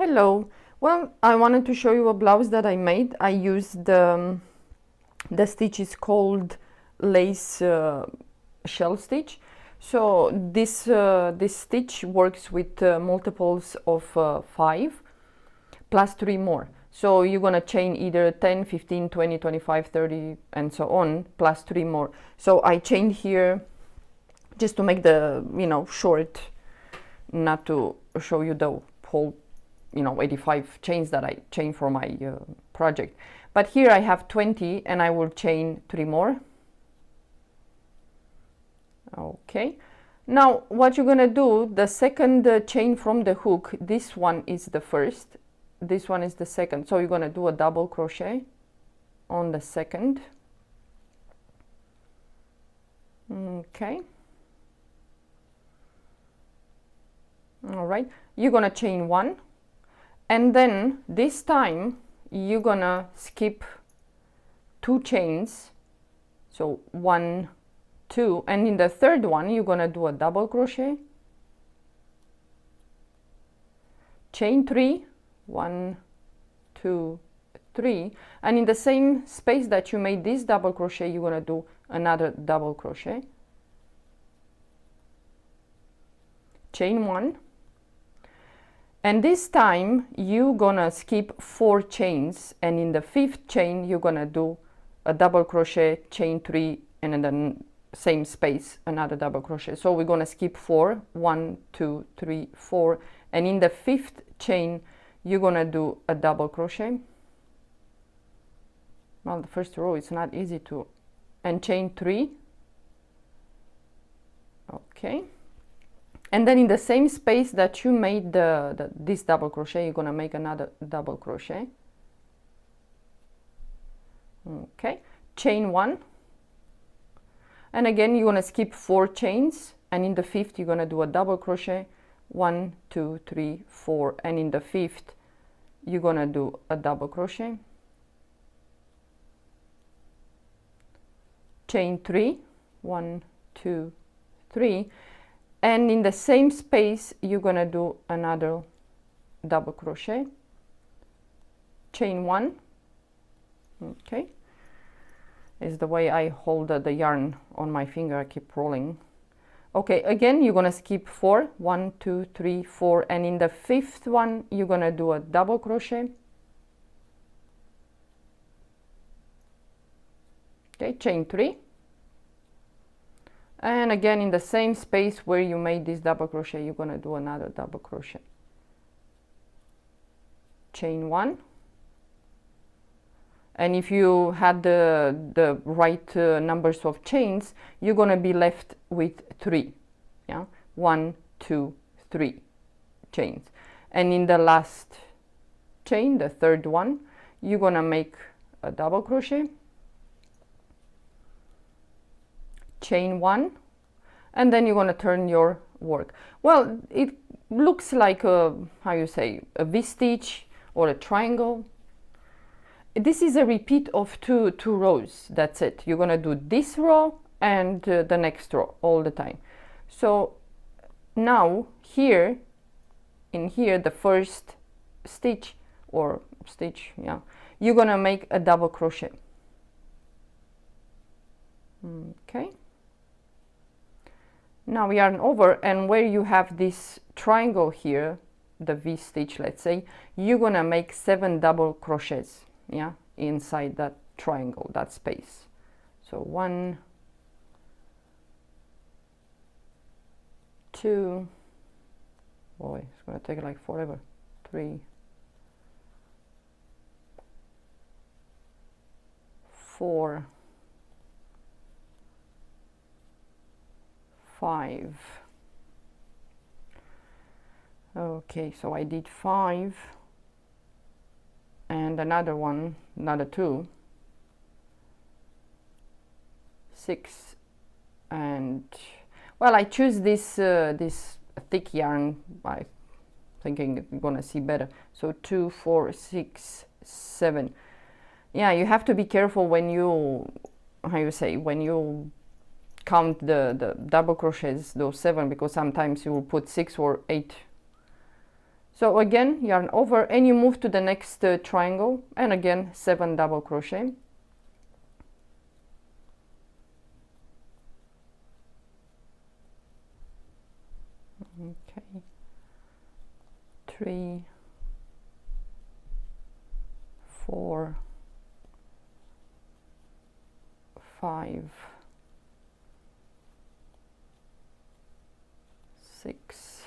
Hello. Well, I wanted to show you a blouse that I made. I used the stitch is called lace shell stitch. So this stitch works with multiples of 5 plus 3 more. So you're gonna chain either 10, 15, 20, 25, 30 and so on plus 3 more. So I chained here just to make the short, not to show you the whole 85 chains that I chain for my project. But here I have 20 and I will chain 3 more. Okay, now what you're gonna do, the second chain from the hook, this one is the first, this one is the second, so you're gonna do a double crochet on the second. Okay, all right, you're gonna chain 1, and then this time you're gonna skip 2 chains, so 1, 2, and in the third one you're gonna do a double crochet, chain 3, 1, 2, 3, and in the same space that you made this double crochet you're gonna do another double crochet, chain 1, and this time you're gonna skip 4 chains, and in the 5th chain you're gonna do a double crochet, chain 3, and in the same space another double crochet. So we're gonna skip 4, 1, 2, 3, 4, and in the 5th chain you're gonna do a double crochet. Well, the first row is not easy to, and chain 3. Okay, and then in the same space that you made this double crochet you're gonna make another double crochet. Okay, chain 1, and again you're gonna skip 4 chains, and in the 5th you're gonna do a double crochet, 1, 2, 3, 4, and in the 5th you're gonna do a double crochet, chain 3, 1, 2, 3, and in the same space you're gonna do another double crochet, chain 1. Okay, is the way I hold the yarn on my finger, I keep rolling. Okay, again you're gonna skip 4, 1, 2, 3, 4, and in the 5th one you're gonna do a double crochet. Okay, chain 3, and again in the same space where you made this double crochet you're gonna do another double crochet, chain 1, and if you had the right numbers of chains you're gonna be left with 3, yeah, 1, 2, 3 chains, and in the last chain, the third one, you're gonna make a double crochet, chain 1, and then you're gonna turn your work. Well, it looks like a, how you say, a V-stitch or a triangle. This is a repeat of two rows, that's it. You're gonna do this row and the next row all the time. So now here, in here, the first stitch or stitch, yeah, you're gonna make a double crochet. Okay, now we yarn over, and where you have this triangle here, the V-stitch, let's say, you're gonna make 7 double crochets, yeah, inside that triangle, that space. So 1, 2, boy, it's gonna take like forever, 3, 4, 5. Okay, so I did 5 and another one, another 2, 6, and well, I choose this this thick yarn. I thinking you're gonna see better. So 2, 4, 6, 7. Yeah, you have to be careful when you, how you say, when you count the double crochets, those 7, because sometimes you will put 6 or 8 So again, yarn over and you move to the next triangle, and again 7 double crochet. Okay, 3, 4, 5, 6,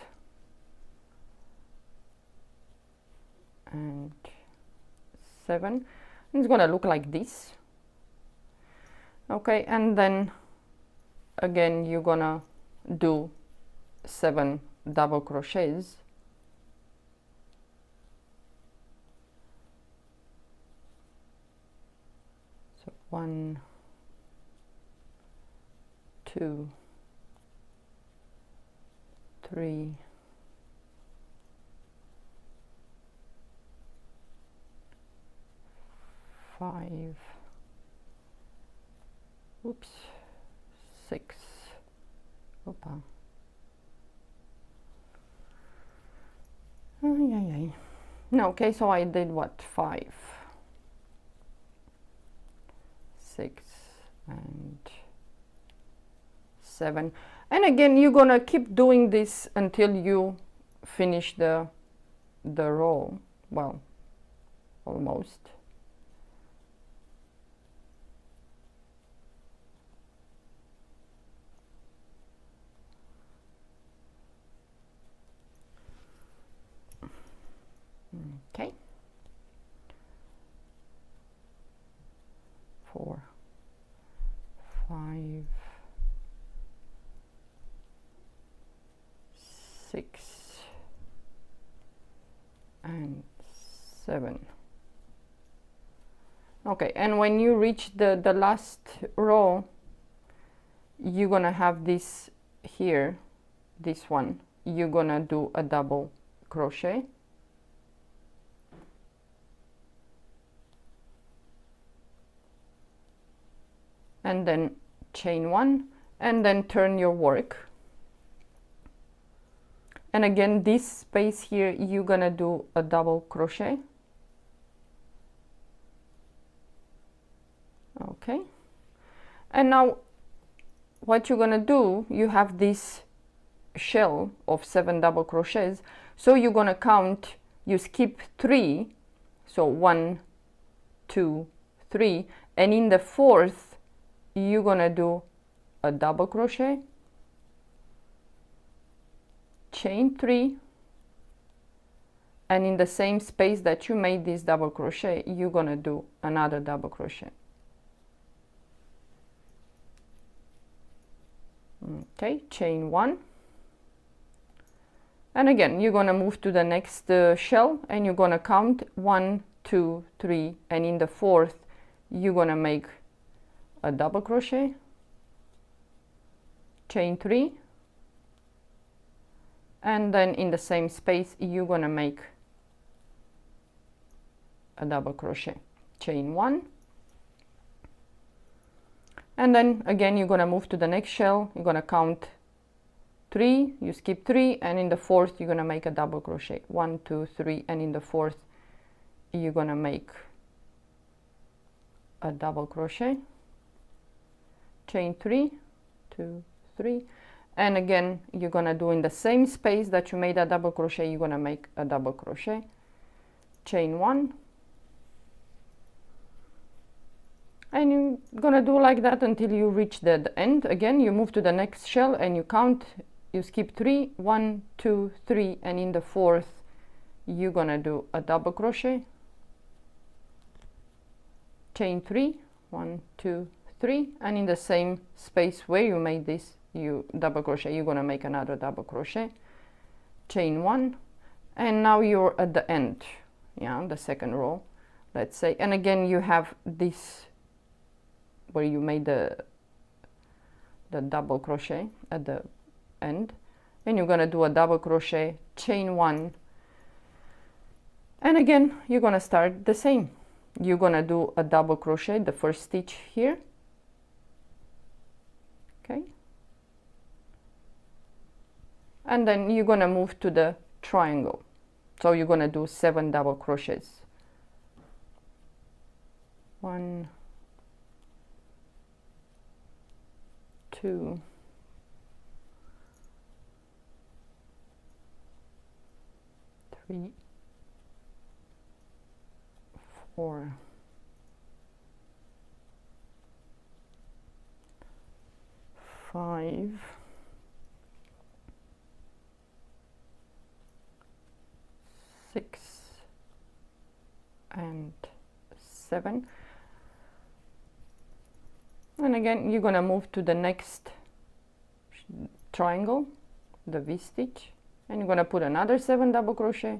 and 7. It's gonna look like this. Okay, and then again you're gonna do 7 double crochets. So 1, 2, 3, 5, oops, 6, opa. No, okay, so I did what, 5, 6, and 7. And again, you're gonna keep doing this until you finish the row. Well, almost. Okay. 4, 5, 6, and 7. Okay, and when you reach the last row, you're gonna have this here, this one. You're gonna do a double crochet. And then chain 1, and then turn your work. And again, this space here, you're gonna do a double crochet. Okay, and now what you're gonna do, you have this shell of 7 double crochets, so you're gonna count, you skip 3, so 1, 2, 3, and in the 4th you're gonna do a double crochet, chain 3, and in the same space that you made this double crochet, you're gonna do another double crochet. Okay, chain 1, and again you're gonna move to the next shell, and you're gonna count 1, 2, 3, and in the 4th you're gonna make a double crochet, chain 3, and then in the same space you're gonna make a double crochet, chain 1, and then again you're gonna move to the next shell, you're gonna count 3, you skip 3, and in the 4th you're gonna make a double crochet, 1, 2, 3, and in the 4th you're gonna make a double crochet, chain 3, 2, 3, and again you're gonna do in the same space that you made a double crochet, you're gonna make a double crochet, chain 1, and you're gonna do like that until you reach the end. Again you move to the next shell and you count, you skip 3, 1, 2, 3, and in the 4th you're gonna do a double crochet, chain 3, 1, 2, 3, and in the same space where you made this you double crochet, you're gonna make another double crochet, chain 1, and now you're at the end, yeah, the second row, let's say, and again you have this where you made the double crochet at the end, and you're gonna do a double crochet, chain 1, and again you're gonna start the same. You're gonna do a double crochet, the first stitch here, okay, and then you're gonna move to the triangle. So you're gonna do 7 double crochets. 1, 2, 3, 4, 5, 6, and 7. And again, you're gonna move to the next triangle, the V stitch, and you're gonna put another 7 double crochet.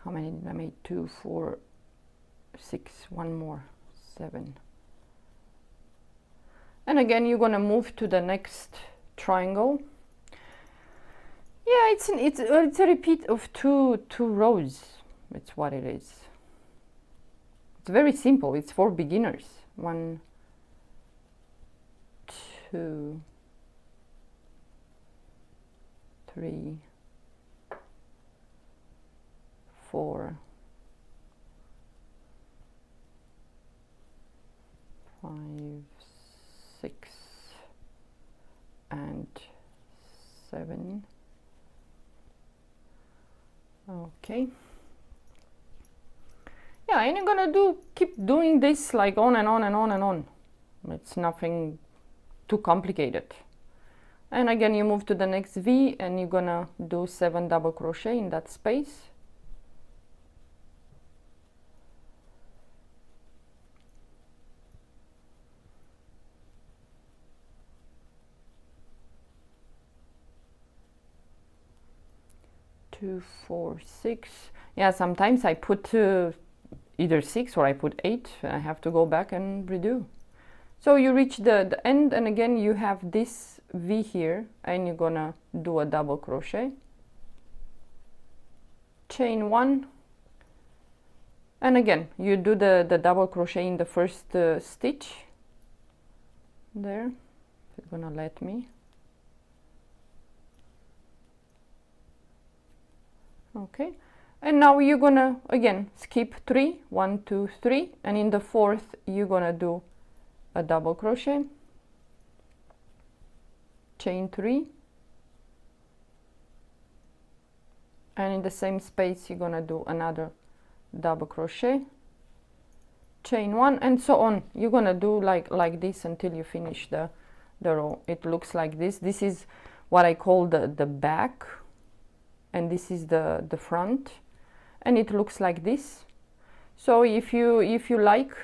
How many did I make? 2, 4, 6, one more, 7. And again, you're gonna move to the next triangle. Yeah, it's a repeat of two rows. It's what it is. It's very simple. It's for beginners. 1, 2, 3, 4, 5, 6, and 7. Okay. Yeah, and you're gonna keep doing this like on and on and on and on. It's nothing too complicated. And again, you move to the next V and you're gonna do 7 double crochet in that space. Two, 4, 6. Yeah, sometimes I put either 6 or I put 8 and I have to go back and redo. So you reach the end, and again you have this V here, and you're gonna do a double crochet, chain 1, and again you do the double crochet in the first stitch there. It's gonna let me. Okay, and now you're gonna again skip 3, 1, 2, 3, and in the 4th you're gonna do a double crochet, chain 3, and in the same space you're gonna do another double crochet, chain 1, and so on. You're gonna do like this until you finish the row. It looks like this. This is what I call the back, and this is the front, and it looks like this. So if you like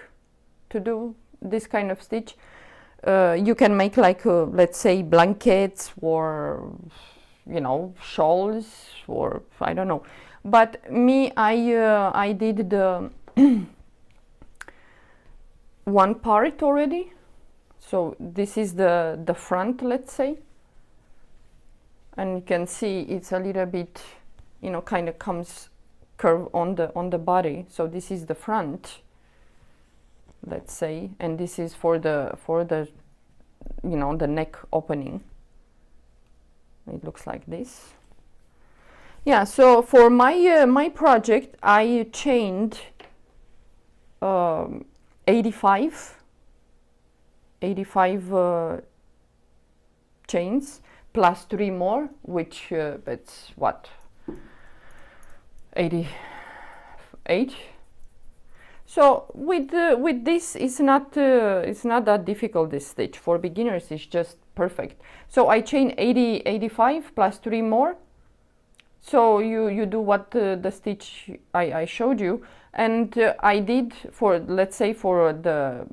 to do this kind of stitch, you can make like let's say blankets, or you know, shawls, or I don't know. But me, I did the one part already. So this is the front, let's say. And you can see it's a little bit, you know, kind of comes curve on the body. So this is the front, let's say, and this is for the you know, the neck opening. It looks like this. Yeah, so for my my project I chained 85 chains plus 3 more, which it's what, 88. So with this, it's not that difficult, this stitch. For beginners it's just perfect. So I chain 85 plus 3 more. So you do what the stitch I showed you, and I did, for let's say for the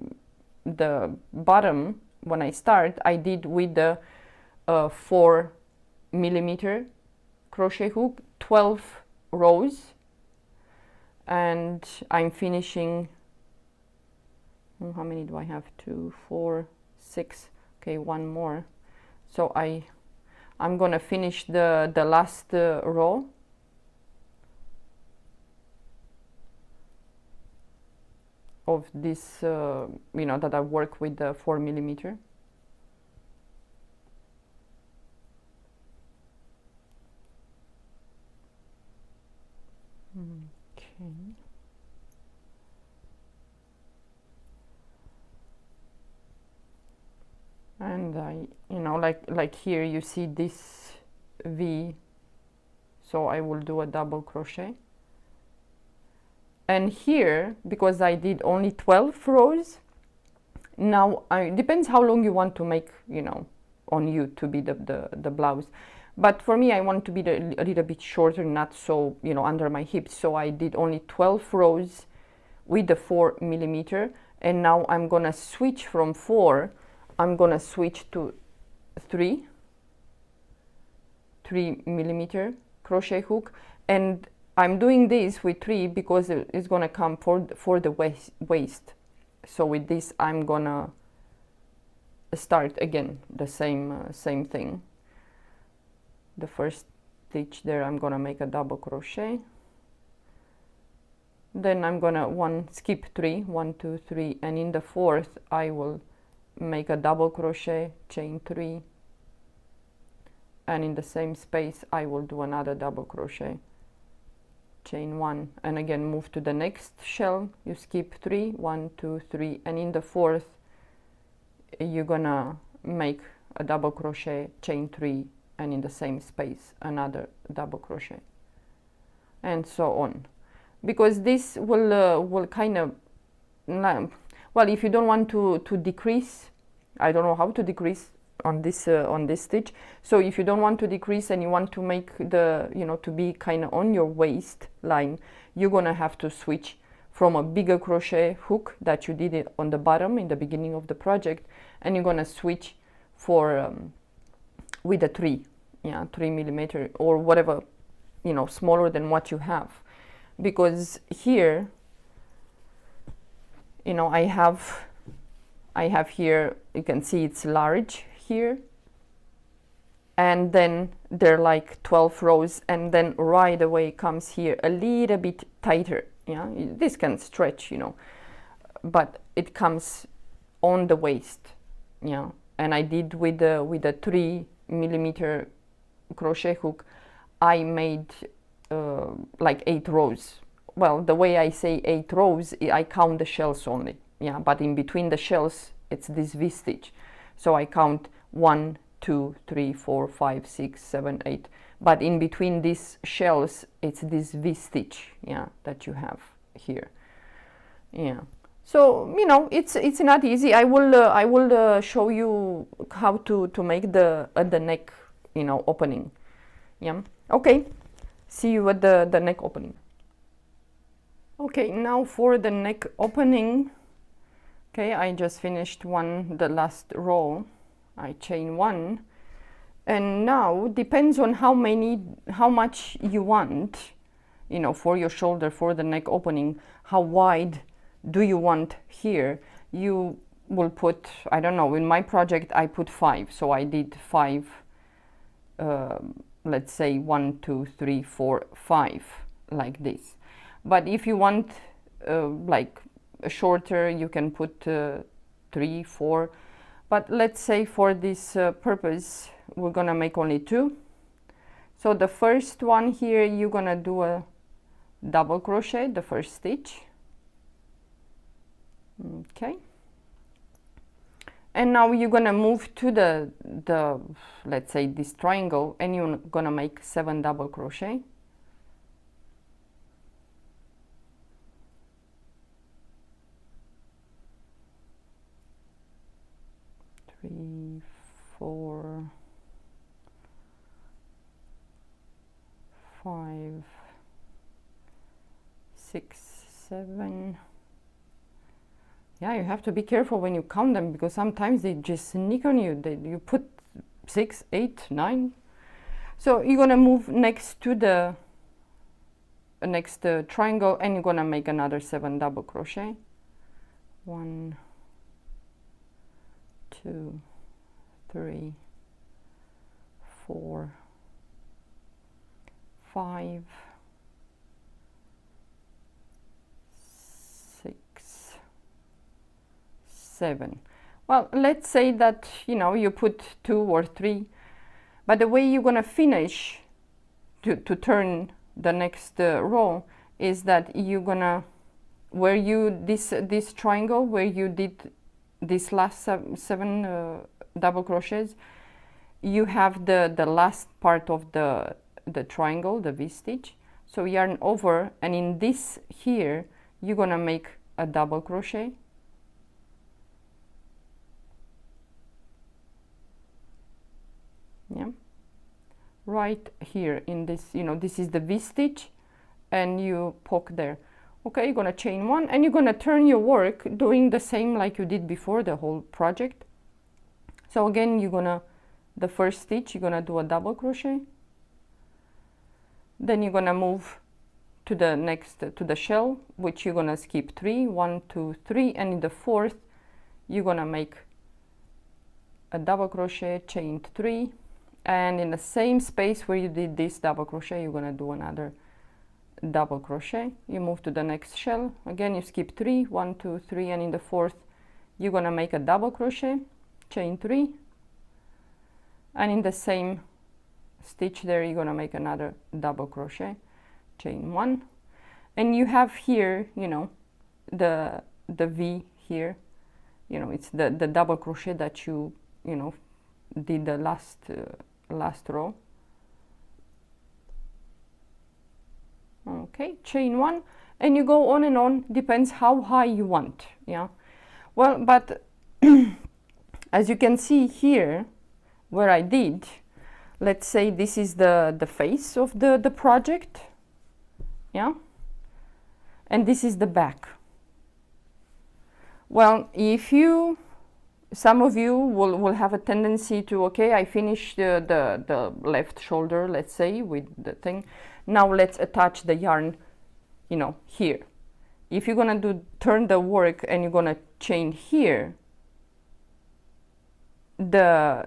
bottom, when I start I did with the 4mm crochet hook 12 rows, and I'm finishing, how many do I have? 2, 4, 6. Okay, one more. So I I'm gonna finish the last row of this, you know, that I work with the 4mm. Okay. And I, you know, like here you see this V, so I will do a double crochet. And here, because I did only 12 rows, now depends how long you want to make, you know, on you to be the blouse. But for me, I want to be a little bit shorter, not so, you know, under my hips. So I did only 12 rows with the 4mm. And now I'm gonna switch from 4, I'm gonna switch to 3mm crochet hook. And I'm doing this with 3 because it's gonna come for the waist. So with this, I'm gonna start again the same thing. The first stitch there, I'm gonna make a double crochet. Then I'm gonna skip 3, 1, 2, 3, and in the fourth I will make a double crochet, chain 3, and in the same space I will do another double crochet, chain 1, and again move to the next shell. You skip 3, 1, 2, 3, and in the fourth you're gonna make a double crochet, chain 3, and in the same space another double crochet, and so on. Because this will kind of, well, if you don't want to decrease, I don't know how to decrease on this stitch. So if you don't want to decrease and you want to make the, you know, to be kind of on your waist line, you're gonna have to switch from a bigger crochet hook that you did it on the bottom in the beginning of the project, and you're gonna switch for with a 3mm or whatever, you know, smaller than what you have. Because here, you know, I have here, you can see it's large here, and then they're like 12 rows, and then right away comes here a little bit tighter. Yeah, this can stretch, you know, but it comes on the waist. Yeah, and I did with the 3mm crochet hook, I made like 8 rows. Well, the way I say 8 rows, I count the shells only. Yeah, but in between the shells, it's this V stitch. So I count 1, 2, 3, 4, 5, 6, 7, 8. But in between these shells, it's this V stitch, yeah, that you have here. Yeah. So, you know, it's not easy. I will show you how to make the neck, you know, opening. Yeah. Okay. See you at the neck opening. Okay, now for the neck opening. Okay, I just finished the last row. I chain 1, and now depends on how much you want, you know, for your shoulder, for the neck opening. How wide do you want here? You will put, I don't know, in my project I put 5, so I did 5. Let's say 1, 2, 3, 4, 5, like this. But if you want like shorter, you can put 3, 4. But let's say for this purpose, we're gonna make only 2. So the first one here, you're gonna do a double crochet, the first stitch. Okay. And now you're gonna move to the let's say this triangle, and you're gonna make 7 double crochet. Three, 4, 5, 6, 7. Yeah, you have to be careful when you count them, because sometimes they just sneak on you. You put 6, 8, 9. So you're gonna move next to the next triangle, and you're gonna make another 7 double crochet. 1, 2, 3, 4, 5, 6, 7. Well, let's say that, you know, you put 2 or 3, but the way you're gonna finish to turn the next row is that you're gonna, where you, this triangle where you did this last 7 double crochets, you have the last part of the triangle, the V stitch. So yarn over, and in this here you're gonna make a double crochet, yeah, right here in this, you know, this is the V stitch, and you poke there. Okay, you're gonna chain 1, and you're gonna turn your work doing the same like you did before the whole project. So again, you're gonna, the first stitch, you're gonna do a double crochet, then you're gonna move to the next, to the shell, which you're gonna skip 3, 1, 2, 3, and in the 4th you're gonna make a double crochet, chain 3, and in the same space where you did this double crochet, you're gonna do another double crochet. You move to the next shell, again you skip 3, 1, 2, 3, and in the 4th you're gonna make a double crochet, chain 3, and in the same stitch there you're gonna make another double crochet, chain 1, and you have here, you know, the V here, you know, it's the double crochet that you know, did the last row. Okay, chain 1, and you go on and on, depends how high you want, yeah. Well, but as you can see here where I did, let's say this is the face of the project, yeah, and this is the back. Well, if you, some of you will have a tendency to, okay, I finished the left shoulder, let's say, with the thing, now let's attach the yarn, you know, here. If you're gonna turn the work and you're gonna chain here, the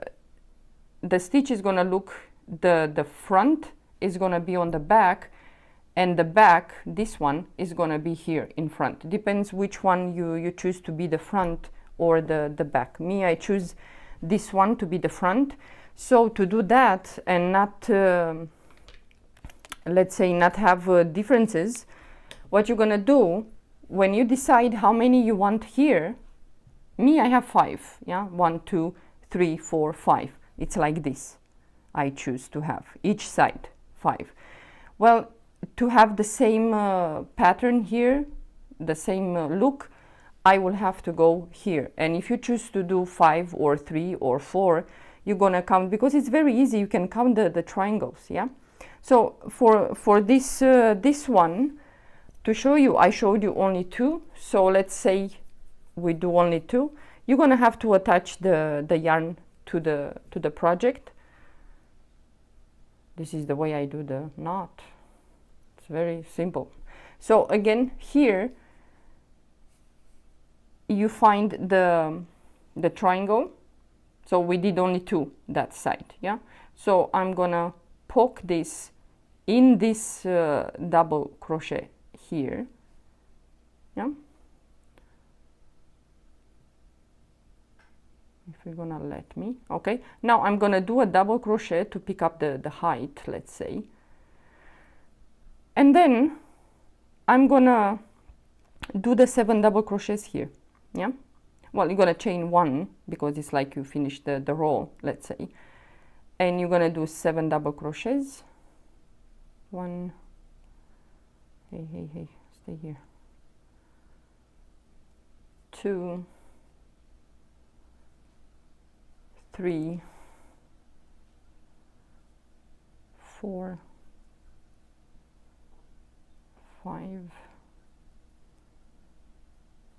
stitch is gonna look, the front is gonna be on the back, and the back, this one, is gonna be here in front. Depends which one you choose to be the front or the back. Me, I choose this one to be the front. So to do that and not, let's say, not have differences, what you're gonna do, when you decide how many you want here, me, I have 5, yeah, 1, 2, 3, 4, 5. It's like this. I choose to have each side 5. Well, to have the same pattern here, the same look, I will have to go here. And if you choose to do 5 or 3 or 4, you're gonna count, because it's very easy, you can count the triangles, yeah. So for this this one, to show you, I showed you only 2, so let's say we do only 2. You're gonna have to attach the yarn to the project. This is the way I do the knot. It's very simple. So again, here you find the triangle. So we did only 2 that side, yeah. So I'm gonna poke this in this double crochet here, yeah. If you're gonna let me, okay. Now I'm gonna do a double crochet to pick up the height, let's say, and then I'm gonna do the 7 double crochets here, yeah. Well, you're gonna chain 1 because it's like you finished the row, let's say, and you're gonna do 7 double crochets. 1, hey, stay here. 2, 3, 4, 5,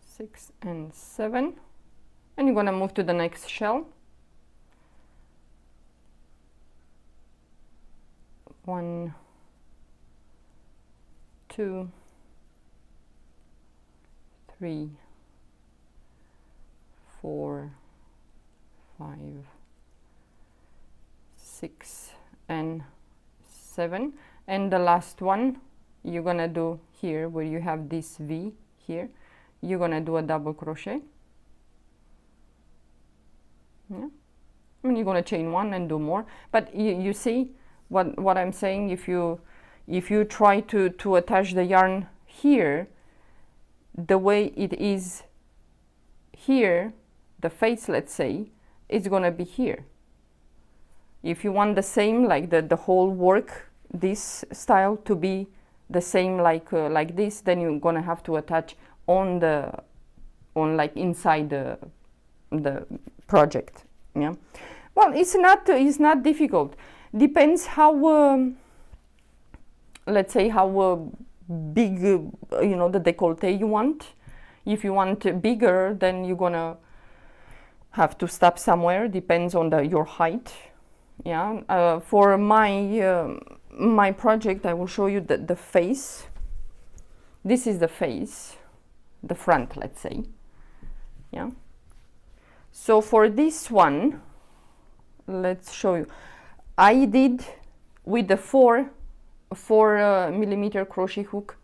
6, and 7, and you're gonna move to the next shell. 1, 2, 3, 4, 5, 6, and 7, and the last one you're gonna do here where you have this V here, you're gonna do a double crochet. Yeah, I mean, you're gonna chain 1 and do more, but you see what I'm saying. If you try to attach the yarn here the way it is here, the face, let's say, it's gonna be here. If you want the same, like the whole work, this style to be the same like this, then you're gonna have to attach on like inside the project. Yeah, well, it's not difficult. Depends how let's say how big you know, the décolleté you want. If you want bigger, then you're gonna have to stop somewhere. Depends on your height. Yeah, for my project, I will show you the face. This is the face, the front, let's say. Yeah, so for this one, let's show you. I did with the 4 millimeter crochet hook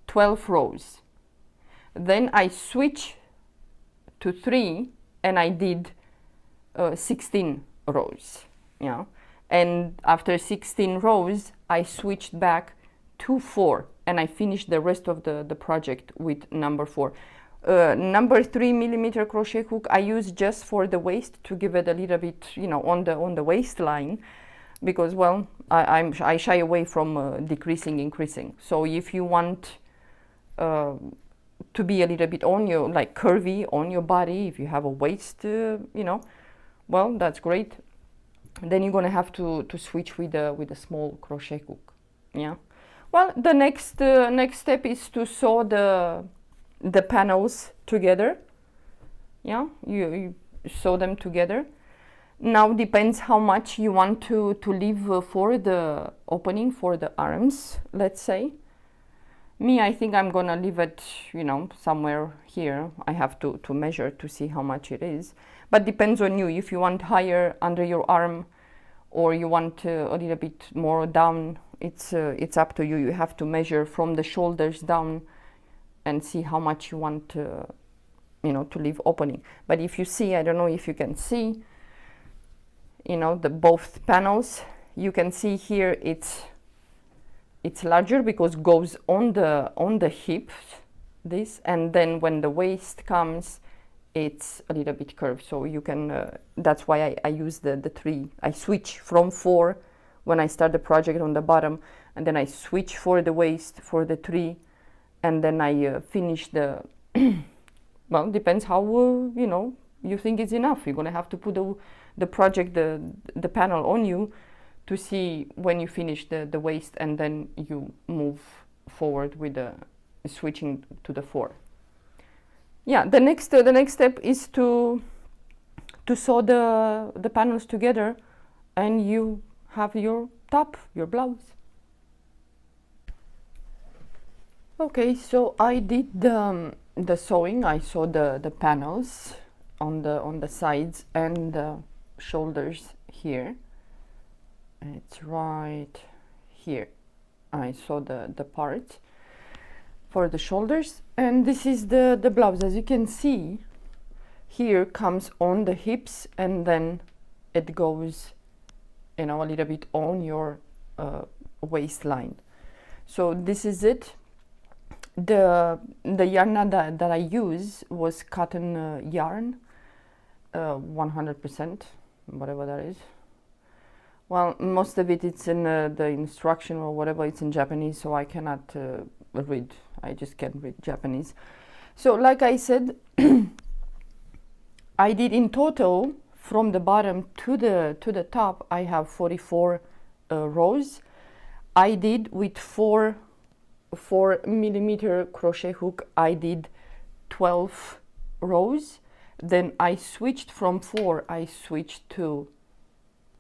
12 rows. Then I switch to 3 and I did 16 rows. Yeah, and after 16 rows I switched back to 4 and I finished the rest of the project with number 4. Number 3 millimeter crochet hook I use just for the waist, to give it a little bit, you know, on the waistline, because, well, I shy away from decreasing, increasing. So if you want to be a little bit on your, like, curvy on your body, if you have a waist, you know, well, that's great. Then you're gonna have to switch with a small crochet hook. Yeah. Well, the next step is to sew the panels together. Yeah, you sew them together. Now depends how much you want to leave for the opening for the arms, let's say. Me, I think I'm gonna leave it, you know, somewhere here. I have to measure to see how much it is, but depends on you. If you want higher under your arm, or you want a little bit more down, it's up to you. You have to measure from the shoulders down and see how much you want you know, to leave opening. But if you see, I don't know if you can see, you know, the both panels, you can see here it's larger because goes on the hips, this, and then when the waist comes, it's a little bit curved. So you can that's why I use the 3. I switch from 4 when I start the project on the bottom, and then I switch for the waist for the 3, and then I finish the well, depends how you know, you think it's enough. You're gonna have to put the project, the panel on you to see when you finish the waist, and then you move forward with the switching to the 4. Yeah, the next step is to sew the panels together, and you have your top, your blouse. Okay, so I did the sewing. I sewed the panels on the sides and the shoulders here. It's right here. I sewed the part for the shoulders, and this is the blouse. As you can see, here comes on the hips, and then it goes, you know, a little bit on your waistline. So this is it. The yarn that I use was cotton yarn, 100%, whatever that is. Well, most of it's in the instruction or whatever, it's in Japanese, so I cannot read. I just can't read Japanese. So like I said, I did in total from the bottom to the top, I have 44 rows. I did with 4 millimeter crochet hook, I did 12 rows. Then I switched from 4, I switched to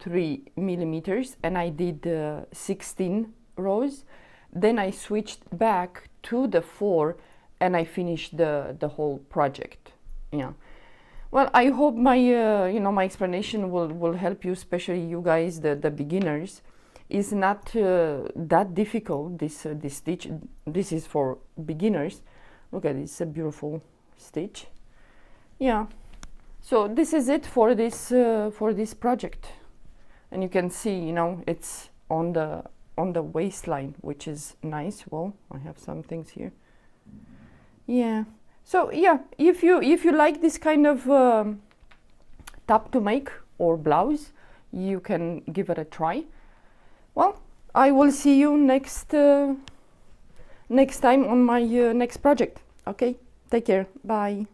3 millimeters, and I did 16 rows. Then I switched back to the 4, and I finished the whole project. Yeah. Well, I hope my you know, my explanation will help you, especially you guys, the beginners. is not that difficult. This stitch, this is for beginners. Look at this, a beautiful stitch. Yeah, so this is it for this project, and you can see, you know, it's on the waistline, which is nice. Well, I have some things here. Yeah, so yeah, if you like this kind of top to make or blouse, you can give it a try. Well, I will see you next time on my next project. Okay, take care, bye.